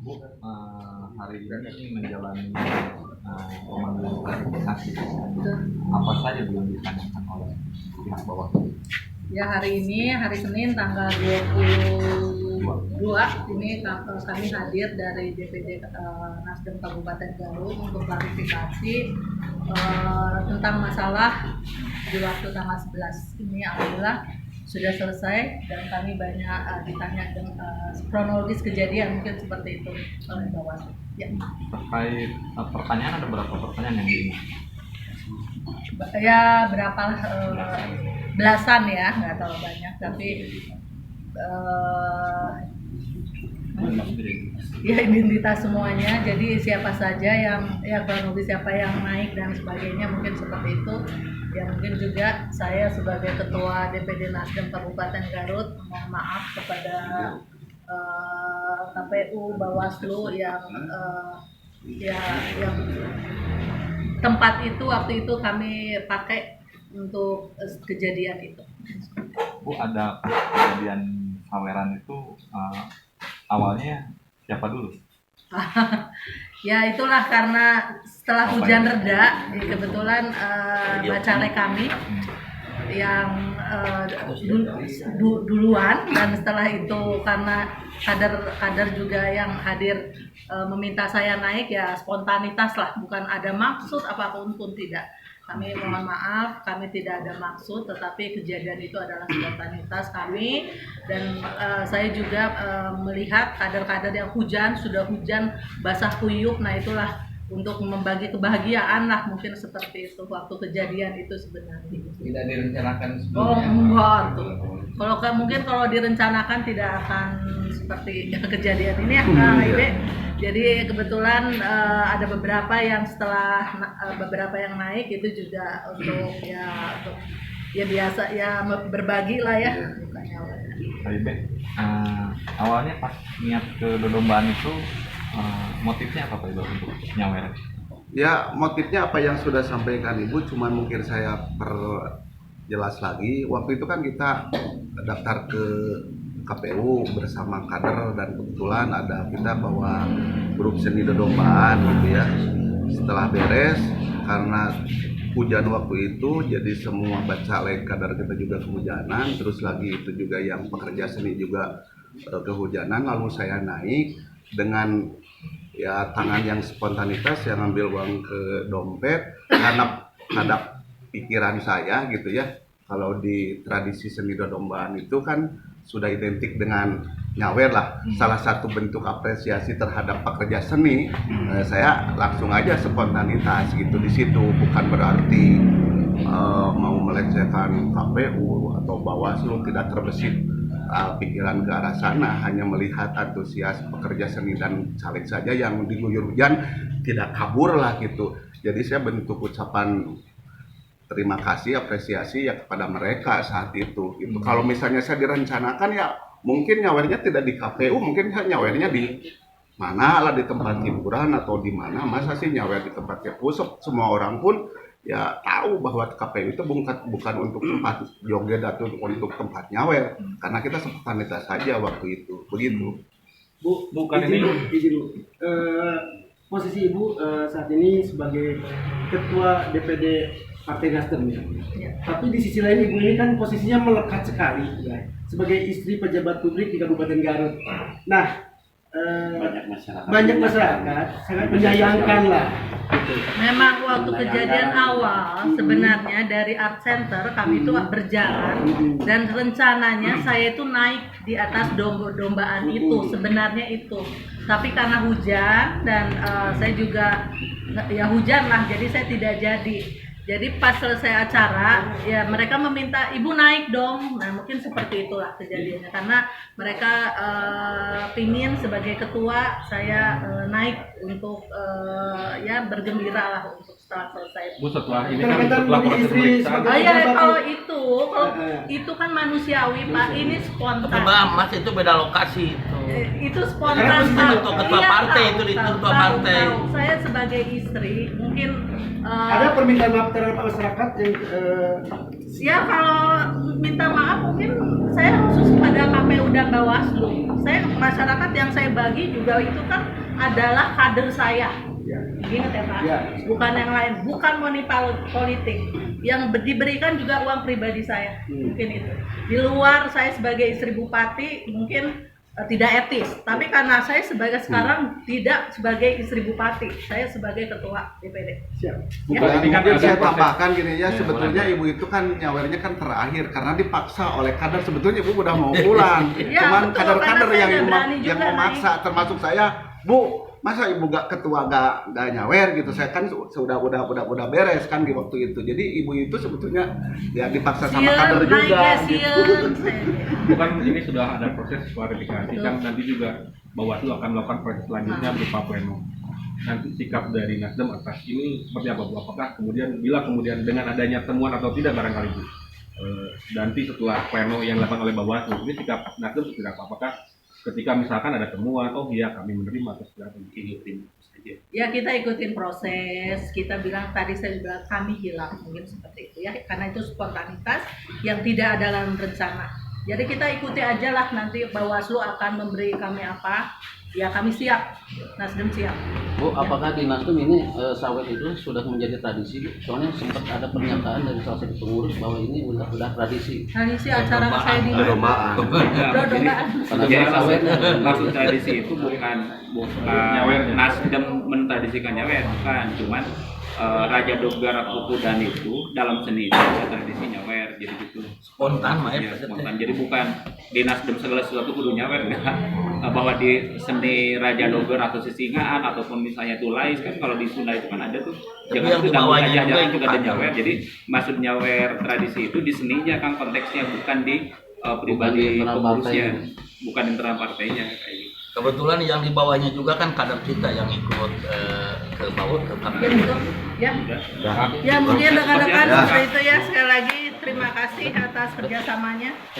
Bu, hari ini menjalani pemanggilan klarifikasi. Apa saja yang ditanyakan oleh pihak Bawaslu? Ya, hari ini, hari Senin tanggal 22 ini kami hadir dari DPD Nasdem Kabupaten Garut untuk klarifikasi tentang masalah di waktu tanggal 11 ini. Alhamdulillah sudah selesai dan kami banyak ditanya kronologis kejadian mungkin seperti itu oleh Bawaslu. Ya. Terkait pertanyaan, ada berapa pertanyaan yang diingat? Ya berapa belasan ya, nggak terlalu banyak, tapi ya identitas semuanya. Jadi siapa saja yang kronologis, siapa yang naik dan sebagainya, mungkin seperti itu. Ya mungkin juga saya sebagai Ketua DPD Nasdem Kabupaten Garut mohon maaf kepada KPU, Bawaslu yang tempat itu waktu itu kami pakai untuk kejadian itu. Bu, ada kejadian saweran itu awalnya siapa dulu? Ya itulah, karena setelah hujan reda, kebetulan bacalek kami yang duluan, dan setelah itu karena kader juga yang hadir meminta saya naik, ya spontanitas lah, bukan ada maksud apapun pun, tidak. Kami mohon maaf, kami tidak ada maksud, tetapi kejadian itu adalah spontanitas kami. Dan saya juga melihat kader-kader yang sudah hujan basah kuyup, nah itulah untuk membagi kebahagiaan lah, mungkin seperti itu waktu kejadian itu sebenarnya. Tidak direncanakan sebelumnya? Oh enggak tuh. Kalau direncanakan tidak akan seperti kejadian ini ya, Ibe. Jadi kebetulan ada beberapa yang setelah beberapa yang naik itu juga untuk biasa ya, berbagi lah ya. Ibe, awalnya pas niat ke Dodombaan itu motifnya apa Pak Ibu untuk nyawer? Ya, motifnya apa yang sudah sampaikan Ibu, cuman mungkin saya perjelas lagi. Waktu itu kan kita daftar ke KPU bersama kader, dan kebetulan ada kita bawa grup seni Dodombaan gitu ya. Setelah beres, karena hujan waktu itu, jadi semua bacalek kader kita juga kehujanan, terus lagi itu juga yang pekerja seni juga kehujanan. Lalu saya naik dengan ya tangan yang spontanitas, yang ngambil uang ke dompet, karena ada pikiran saya gitu ya, kalau di tradisi seni Dodombaan itu kan sudah identik dengan nyawer lah, salah satu bentuk apresiasi terhadap pekerja seni. Saya langsung aja spontanitas gitu di situ, bukan berarti mau melecehkan KPU atau Bawaslu, tidak terbesit pikiran ke arah sana, hanya melihat antusias pekerja seni dan caleg saja yang diguyur hujan tidak kabur lah gitu. Jadi saya bentuk ucapan terima kasih, apresiasi ya kepada mereka saat itu gitu. Kalau misalnya saya direncanakan, ya mungkin nyawernya tidak di KPU, mungkin saya nyawernya di mana lah, di tempat hiburan atau di mana. Masa sih nyawer di tempat pusat? Semua orang pun ya tahu bahwa KPU itu bukan untuk tempat joget atau untuk tempat nyawer, karena kita spontanitas saja waktu itu. Begitu. Bu, bukan izin ini. dulu. Posisi Ibu saat ini sebagai Ketua DPD Partai Nasdem ya. Tapi di sisi lain Ibu ini kan posisinya melekat sekali ya, sebagai istri pejabat publik di Kabupaten Garut. Nah, banyak masyarakat sangat menyayangkan lah. Memang waktu kejadian awal sebenarnya dari Art Center kami itu berjalan, dan rencananya saya itu naik di atas dombaan itu, sebenarnya itu. Tapi karena hujan dan saya juga ya hujan lah, jadi saya tidak jadi. Jadi pas selesai acara, ya mereka meminta ibu naik dong. Nah mungkin seperti itulah kejadiannya, karena mereka pingin sebagai ketua saya naik untuk ya bergembira lah untuk setelah selesai. Bu, setelah ini kan setelah proses pemeriksaan. Oh ya, kalau itu kan manusiawi Pak, ini spontan. Mas, itu beda lokasi itu. Itu spontan. Ketua partai itu di ketua partai. Saya sebagai istri mungkin ada permintaan maaf terhadap masyarakat yang ya kalau minta maaf mungkin saya khusus pada KPU dan Bawaslu. Saya masyarakat yang saya lagi juga itu kan adalah kader saya. Ya. Ingat ya Pak, Ya. bukan yang lain, bukan money politik. Yang diberikan juga uang pribadi saya, mungkin itu. Di luar saya sebagai istri bupati mungkin tidak etis, tapi karena saya sekarang tidak sebagai istri bupati, saya sebagai ketua DPD. Siap. Bukan Ya. ini kan Mungkin ada saya proses. tambahkan gini ya, Ya, sebetulnya boleh. ibu itu kan nyawernya kan terakhir karena dipaksa oleh kader. Sebetulnya ibu udah mau pulang, Ya, cuman betul, kader-kader karena saya yang nggak berani yang juga memaksa, termasuk saya, Bu. Masa ibu gak ketua gak nyawer gitu? Saya kan sudah beres kan di waktu itu. Jadi ibu itu sebetulnya ya dipaksa sama kader juga. Gitu. Bukan, ini sudah ada proses klarifikasi kan, nanti juga Bawaslu akan melakukan proses selanjutnya berupa pleno. Nanti sikap dari Nasdem atas ini seperti apa Bu? Apakah bila kemudian dengan adanya temuan atau tidak barangkali Bu, nanti setelah pleno yang dilakukan oleh Bawaslu, ini sikap Nasdem seperti apa? Apakah ketika misalkan ada temuan, oh iya kami menerima atau seperti apa? Ikutin saja. Ya kita ikutin proses, kita bilang tadi saya bilang kami hilang, mungkin seperti itu ya, karena itu spontanitas yang tidak ada dalam rencana. Jadi kita ikuti aja lah, nanti Bawaslu akan memberi kami apa, ya kami siap, Nasdem siap. Bu, apakah di Nasdem ini sawit itu sudah menjadi tradisi? Soalnya sempat ada pernyataan dari salah satu pengurus bahwa ini udah tradisi. Tradisi acara saya di Dombaan. Dombaan. Karena Jadi sawit maksud tradisi itu bukan Nyawernya. Nasdem mentradisikan nyawer, bukan, cuman Raja Dogara Kukudan itu dalam seni itu ada tradisi nyawer, jadi gitu. Spontan mah Ya, ya. spontan. Jadi bukan di Nasdem segala sesuatu kudu nyawer, enggak. Bahwa di seni Raja Dogara atau Sisingaan ataupun misalnya Tulais kan kalau di Sunda itu kan ada tuh. Tapi Jangan yang itu di bawahnya aja juga jangan itu juga ada kan. nyawer. Jadi maksud nyawer tradisi itu di seninya kan konteksnya, bukan di pribadi internal pengurusnya, partainya. bukan internal partainya kayak gitu. Kebetulan yang di bawahnya juga kan kader kita yang ikut ke bawah ke Ya, KPU. gitu. Ya. Ya mungkin rekan-rekan Ya. seperti itu ya. Sekali lagi terima kasih atas kerjasamanya.